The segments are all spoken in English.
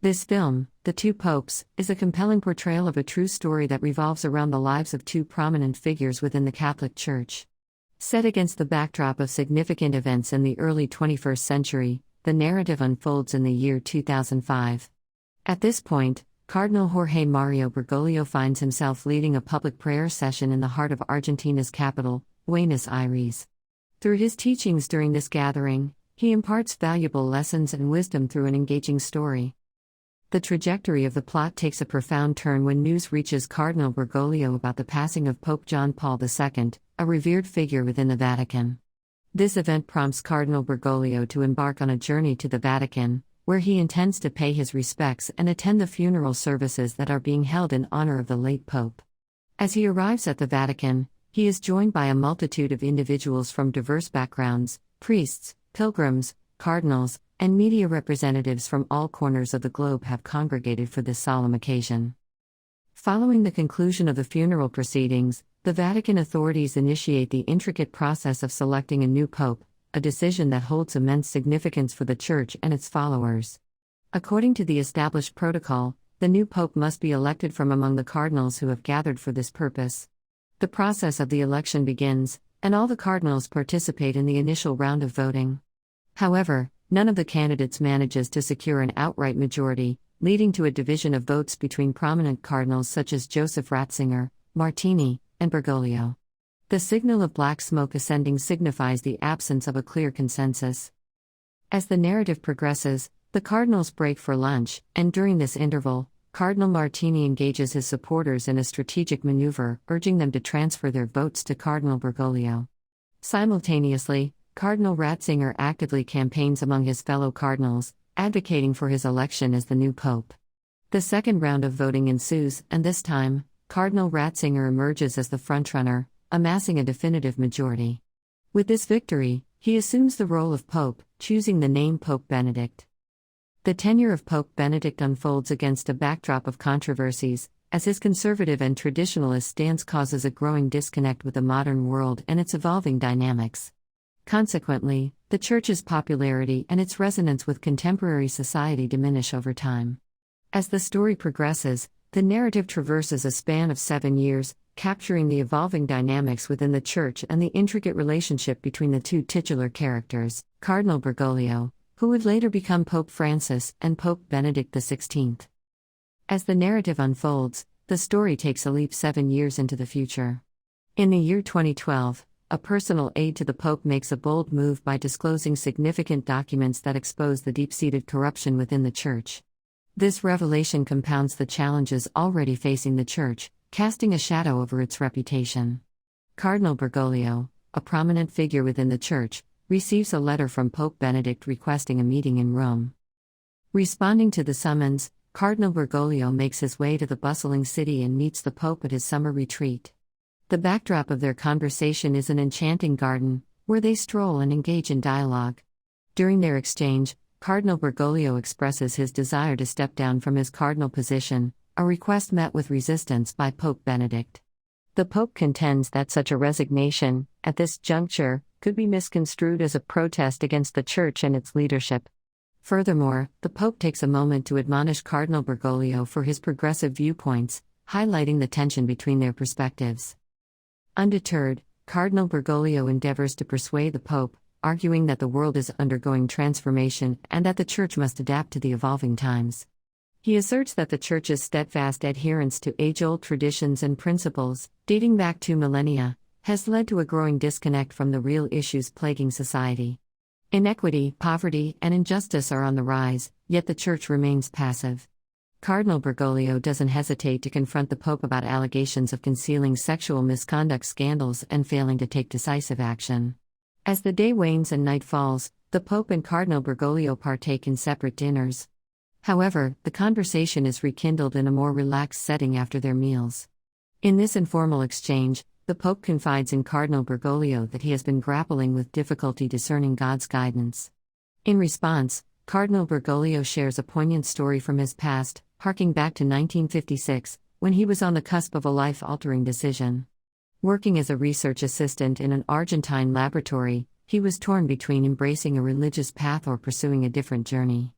This film, The Two Popes, is a compelling portrayal of a true story that revolves around the lives of two prominent figures within the Catholic Church. Set against the backdrop of significant events in the early 21st century, the narrative unfolds in the year 2005. At this point, Cardinal Jorge Mario Bergoglio finds himself leading a public prayer session in the heart of Argentina's capital, Buenos Aires. Through his teachings during this gathering, he imparts valuable lessons and wisdom through an engaging story. The trajectory of the plot takes a profound turn when news reaches Cardinal Bergoglio about the passing of Pope John Paul II, a revered figure within the Vatican. This event prompts Cardinal Bergoglio to embark on a journey to the Vatican, where he intends to pay his respects and attend the funeral services that are being held in honor of the late Pope. As he arrives at the Vatican, he is joined by a multitude of individuals from diverse backgrounds: priests, pilgrims, cardinals, and media representatives from all corners of the globe have congregated for this solemn occasion. Following the conclusion of the funeral proceedings, the Vatican authorities initiate the intricate process of selecting a new pope, a decision that holds immense significance for the Church and its followers. According to the established protocol, the new pope must be elected from among the cardinals who have gathered for this purpose. The process of the election begins, and all the cardinals participate in the initial round of voting. However, none of the candidates manages to secure an outright majority, leading to a division of votes between prominent cardinals such as Joseph Ratzinger, Martini, and Bergoglio. The signal of black smoke ascending signifies the absence of a clear consensus. As the narrative progresses, the cardinals break for lunch, and during this interval, Cardinal Martini engages his supporters in a strategic maneuver, urging them to transfer their votes to Cardinal Bergoglio. Simultaneously, Cardinal Ratzinger actively campaigns among his fellow cardinals, advocating for his election as the new pope. The second round of voting ensues, and this time, Cardinal Ratzinger emerges as the frontrunner, amassing a definitive majority. With this victory, he assumes the role of pope, choosing the name Pope Benedict. The tenure of Pope Benedict unfolds against a backdrop of controversies, as his conservative and traditionalist stance causes a growing disconnect with the modern world and its evolving dynamics. Consequently, the Church's popularity and its resonance with contemporary society diminish over time. As the story progresses, the narrative traverses a span of 7 years, capturing the evolving dynamics within the Church and the intricate relationship between the two titular characters, Cardinal Bergoglio, who would later become Pope Francis, and Pope Benedict XVI. As the narrative unfolds, the story takes a leap 7 years into the future. In the year 2012, a personal aide to the Pope makes a bold move by disclosing significant documents that expose the deep-seated corruption within the Church. This revelation compounds the challenges already facing the Church, casting a shadow over its reputation. Cardinal Bergoglio, a prominent figure within the Church, receives a letter from Pope Benedict requesting a meeting in Rome. Responding to the summons, Cardinal Bergoglio makes his way to the bustling city and meets the Pope at his summer retreat. The backdrop of their conversation is an enchanting garden, where they stroll and engage in dialogue. During their exchange, Cardinal Bergoglio expresses his desire to step down from his cardinal position, a request met with resistance by Pope Benedict. The Pope contends that such a resignation, at this juncture, could be misconstrued as a protest against the Church and its leadership. Furthermore, the Pope takes a moment to admonish Cardinal Bergoglio for his progressive viewpoints, highlighting the tension between their perspectives. Undeterred, Cardinal Bergoglio endeavors to persuade the Pope, arguing that the world is undergoing transformation and that the Church must adapt to the evolving times. He asserts that the Church's steadfast adherence to age-old traditions and principles, dating back 2 millennia, has led to a growing disconnect from the real issues plaguing society. Inequity, poverty, and injustice are on the rise, yet the Church remains passive. Cardinal Bergoglio doesn't hesitate to confront the Pope about allegations of concealing sexual misconduct scandals and failing to take decisive action. As the day wanes and night falls, the Pope and Cardinal Bergoglio partake in separate dinners. However, the conversation is rekindled in a more relaxed setting after their meals. In this informal exchange, the Pope confides in Cardinal Bergoglio that he has been grappling with difficulty discerning God's guidance. In response, Cardinal Bergoglio shares a poignant story from his past, harking back to 1956, when he was on the cusp of a life-altering decision. Working as a research assistant in an Argentine laboratory, he was torn between embracing a religious path or pursuing a different journey.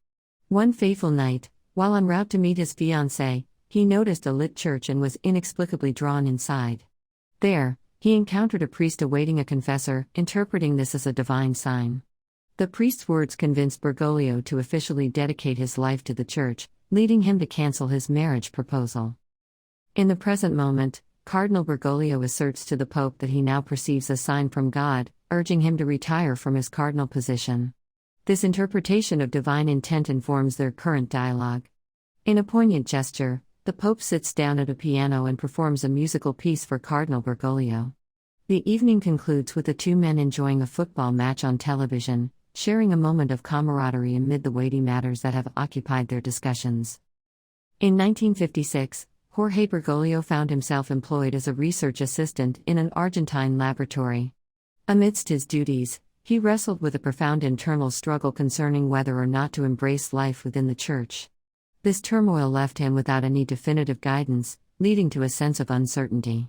One fateful night, While en route to meet his fiancée, he noticed a lit church and was inexplicably drawn inside. There, he encountered a priest awaiting a confessor, interpreting this as a divine sign. The priest's words convinced Bergoglio to officially dedicate his life to the church, leading him to cancel his marriage proposal. In the present moment, Cardinal Bergoglio asserts to the Pope that he now perceives a sign from God, urging him to retire from his cardinal position. This interpretation of divine intent informs their current dialogue. In a poignant gesture, the Pope sits down at a piano and performs a musical piece for Cardinal Bergoglio. The evening concludes with the two men enjoying a football match on television, sharing a moment of camaraderie amid the weighty matters that have occupied their discussions. In 1956, Jorge Bergoglio found himself employed as a research assistant in an Argentine laboratory. Amidst his duties, he wrestled with a profound internal struggle concerning whether or not to embrace life within the Church. This turmoil left him without any definitive guidance, leading to a sense of uncertainty.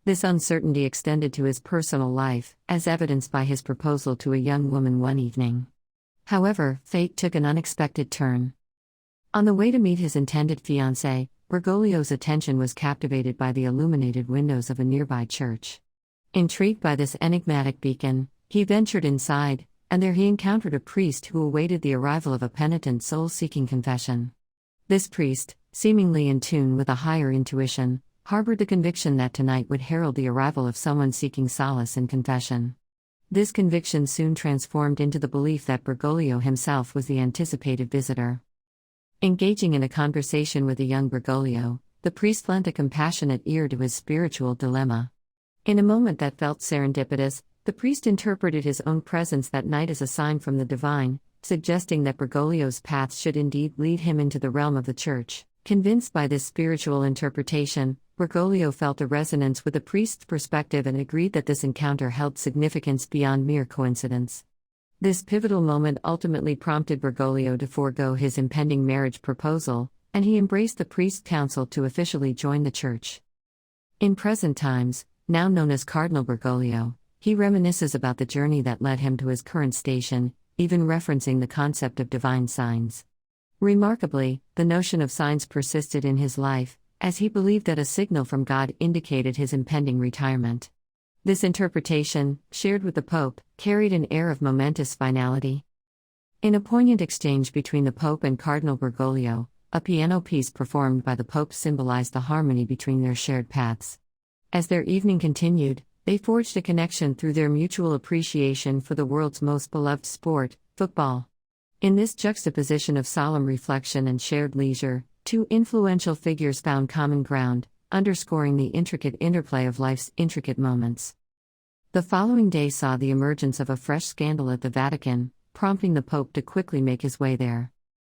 This uncertainty extended to his personal life, as evidenced by his proposal to a young woman one evening. However, fate took an unexpected turn. On the way to meet his intended fiancée, Bergoglio's attention was captivated by the illuminated windows of a nearby church. Intrigued by this enigmatic beacon, he ventured inside, and there he encountered a priest who awaited the arrival of a penitent soul seeking confession. This priest, seemingly in tune with a higher intuition, harbored the conviction that tonight would herald the arrival of someone seeking solace in confession. This conviction soon transformed into the belief that Bergoglio himself was the anticipated visitor. Engaging in a conversation with the young Bergoglio, the priest lent a compassionate ear to his spiritual dilemma. In a moment that felt serendipitous, the priest interpreted his own presence that night as a sign from the divine, suggesting that Bergoglio's path should indeed lead him into the realm of the Church. Convinced by this spiritual interpretation, Bergoglio felt a resonance with the priest's perspective and agreed that this encounter held significance beyond mere coincidence. This pivotal moment ultimately prompted Bergoglio to forego his impending marriage proposal, and he embraced the priest's counsel to officially join the Church. In present times, now known as Cardinal Bergoglio, he reminisces about the journey that led him to his current station, even referencing the concept of divine signs. Remarkably, the notion of signs persisted in his life, as he believed that a signal from God indicated his impending retirement. This interpretation, shared with the Pope, carried an air of momentous finality. In a poignant exchange between the Pope and Cardinal Bergoglio, a piano piece performed by the Pope symbolized the harmony between their shared paths. As their evening continued, they forged a connection through their mutual appreciation for the world's most beloved sport, football. In this juxtaposition of solemn reflection and shared leisure, two influential figures found common ground, underscoring the intricate interplay of life's intricate moments. The following day saw the emergence of a fresh scandal at the Vatican, prompting the Pope to quickly make his way there.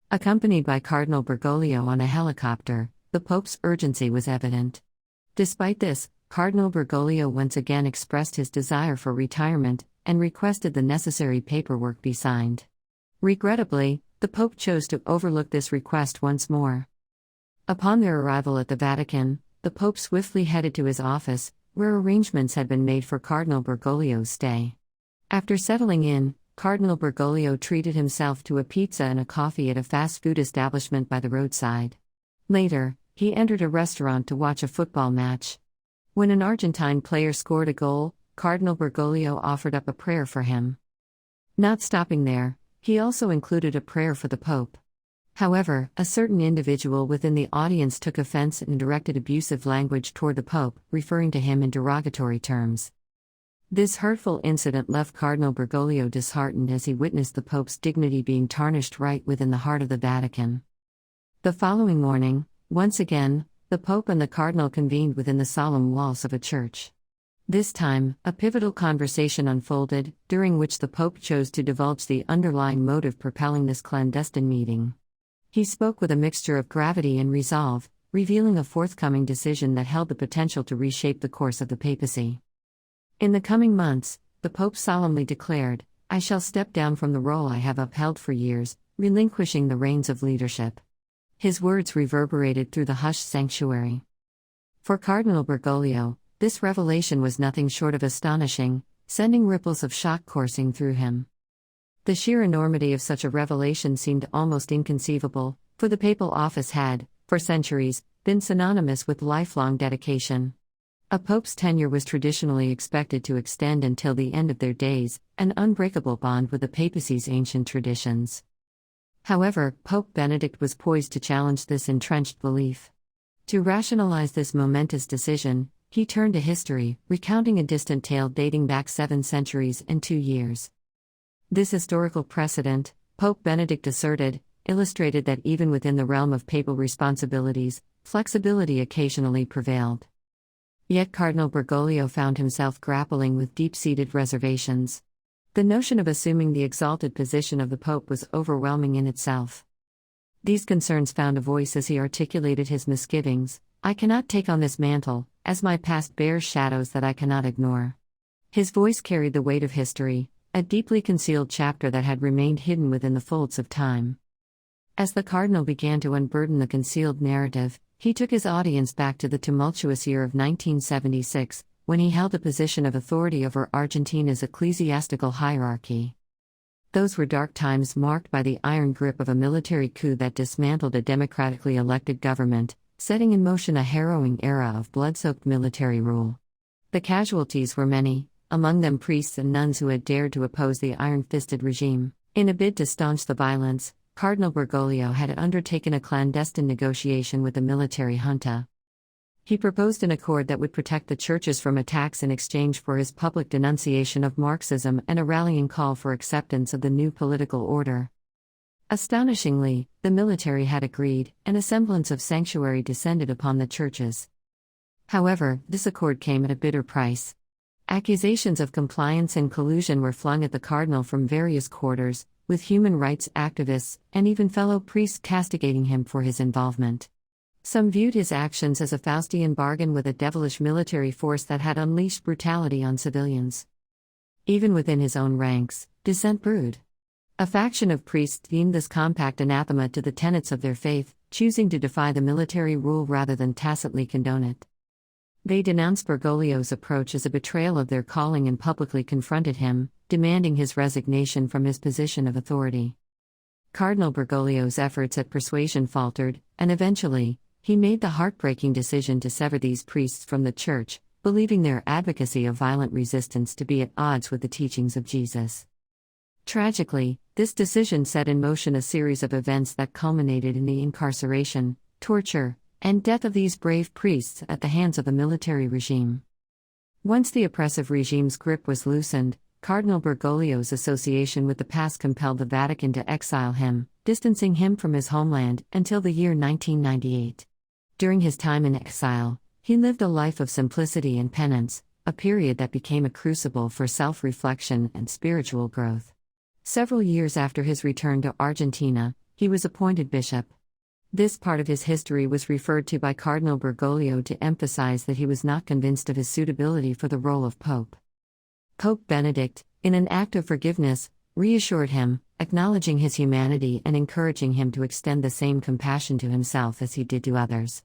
Accompanied by Cardinal Bergoglio on a helicopter, the Pope's urgency was evident. Despite this, Cardinal Bergoglio once again expressed his desire for retirement, and requested the necessary paperwork be signed. Regrettably, the Pope chose to overlook this request once more. Upon their arrival at the Vatican, the Pope swiftly headed to his office, where arrangements had been made for Cardinal Bergoglio's stay. After settling in, Cardinal Bergoglio treated himself to a pizza and a coffee at a fast food establishment by the roadside. Later, he entered a restaurant to watch a football match. When an Argentine player scored a goal, Cardinal Bergoglio offered up a prayer for him. Not stopping there, he also included a prayer for the Pope. However, a certain individual within the audience took offense and directed abusive language toward the Pope, referring to him in derogatory terms. This hurtful incident left Cardinal Bergoglio disheartened as he witnessed the Pope's dignity being tarnished right within the heart of the Vatican. The following morning, once again, the Pope and the Cardinal convened within the solemn walls of a church. This time, a pivotal conversation unfolded, during which the Pope chose to divulge the underlying motive propelling this clandestine meeting. He spoke with a mixture of gravity and resolve, revealing a forthcoming decision that held the potential to reshape the course of the papacy. In the coming months, the Pope solemnly declared, "I shall step down from the role I have upheld for years, relinquishing the reins of leadership." His words reverberated through the hushed sanctuary. For Cardinal Bergoglio, this revelation was nothing short of astonishing, sending ripples of shock coursing through him. The sheer enormity of such a revelation seemed almost inconceivable, For the papal office had, for centuries, been synonymous with lifelong dedication. A pope's tenure was traditionally expected to extend until the end of their days, an unbreakable bond with the papacy's ancient traditions. However, Pope Benedict was poised to challenge this entrenched belief. To rationalize this momentous decision, he turned to history, recounting a distant tale dating back 7 centuries and 2 years. This historical precedent, Pope Benedict asserted, illustrated that even within the realm of papal responsibilities, flexibility occasionally prevailed. Yet Cardinal Bergoglio found himself grappling with deep-seated reservations. The notion of assuming the exalted position of the Pope was overwhelming in itself. These concerns found a voice as he articulated his misgivings: "I cannot take on this mantle, as my past bears shadows that I cannot ignore." His voice carried the weight of history, a deeply concealed chapter that had remained hidden within the folds of time. As the cardinal began to unburden the concealed narrative, he took his audience back to the tumultuous year of 1976, when he held a position of authority over Argentina's ecclesiastical hierarchy. Those were dark times marked by the iron grip of a military coup that dismantled a democratically elected government, setting in motion a harrowing era of blood-soaked military rule. The casualties were many, among them priests and nuns who had dared to oppose the iron-fisted regime. In a bid to staunch the violence, Cardinal Bergoglio had undertaken a clandestine negotiation with the military junta. He proposed an accord that would protect the churches from attacks in exchange for his public denunciation of Marxism and a rallying call for acceptance of the new political order. Astonishingly, the military had agreed, and a semblance of sanctuary descended upon the churches. However, this accord came at a bitter price. Accusations of compliance and collusion were flung at the cardinal from various quarters, with human rights activists and even fellow priests castigating him for his involvement. Some viewed his actions as a Faustian bargain with a devilish military force that had unleashed brutality on civilians. Even within his own ranks, dissent brewed. A faction of priests deemed this compact anathema to the tenets of their faith, choosing to defy the military rule rather than tacitly condone it. They denounced Bergoglio's approach as a betrayal of their calling and publicly confronted him, demanding his resignation from his position of authority. Cardinal Bergoglio's efforts at persuasion faltered, and eventually, he made the heartbreaking decision to sever these priests from the Church, believing their advocacy of violent resistance to be at odds with the teachings of Jesus. Tragically, this decision set in motion a series of events that culminated in the incarceration, torture, and death of these brave priests at the hands of the military regime. Once the oppressive regime's grip was loosened, Cardinal Bergoglio's association with the past compelled the Vatican to exile him, distancing him from his homeland until the year 1998. During his time in exile, he lived a life of simplicity and penance, a period that became a crucible for self-reflection and spiritual growth. Several years after his return to Argentina, he was appointed bishop. This part of his history was referred to by Cardinal Bergoglio to emphasize that he was not convinced of his suitability for the role of pope. Pope Benedict, in an act of forgiveness, reassured him, acknowledging his humanity and encouraging him to extend the same compassion to himself as he did to others.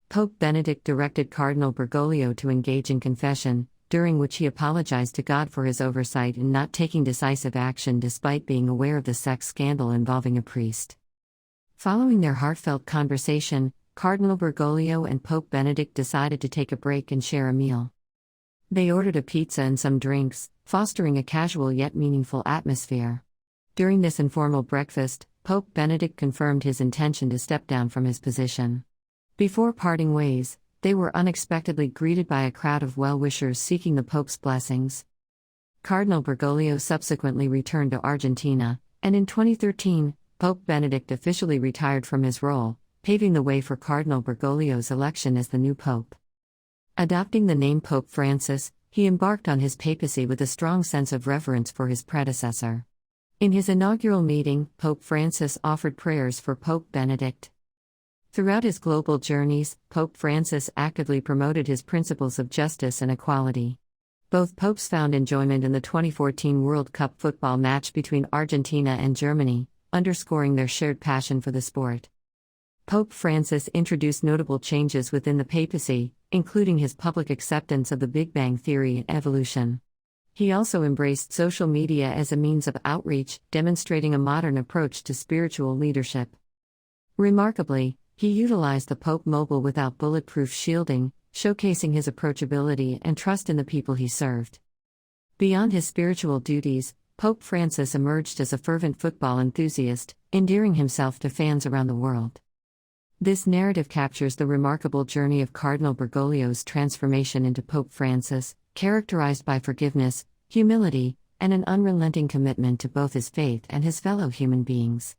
Pope Benedict directed Cardinal Bergoglio to engage in confession, during which he apologized to God for his oversight in not taking decisive action despite being aware of the sex scandal involving a priest. Following their heartfelt conversation, Cardinal Bergoglio and Pope Benedict decided to take a break and share a meal. They ordered a pizza and some drinks, fostering a casual yet meaningful atmosphere. During this informal breakfast, Pope Benedict confirmed his intention to step down from his position. Before parting ways, they were unexpectedly greeted by a crowd of well-wishers seeking the Pope's blessings. Cardinal Bergoglio subsequently returned to Argentina, and in 2013, Pope Benedict officially retired from his role, paving the way for Cardinal Bergoglio's election as the new pope. Adopting the name Pope Francis, he embarked on his papacy with a strong sense of reverence for his predecessor. In his inaugural meeting, Pope Francis offered prayers for Pope Benedict. Throughout his global journeys, Pope Francis actively promoted his principles of justice and equality. Both popes found enjoyment in the 2014 World Cup football match between Argentina and Germany, underscoring their shared passion for the sport. Pope Francis introduced notable changes within the papacy, including his public acceptance of the Big Bang Theory and evolution. He also embraced social media as a means of outreach, demonstrating a modern approach to spiritual leadership. Remarkably, he utilized the Pope mobile without bulletproof shielding, showcasing his approachability and trust in the people he served. Beyond his spiritual duties, Pope Francis emerged as a fervent football enthusiast, endearing himself to fans around the world. This narrative captures the remarkable journey of Cardinal Bergoglio's transformation into Pope Francis, characterized by forgiveness, humility, and an unrelenting commitment to both his faith and his fellow human beings.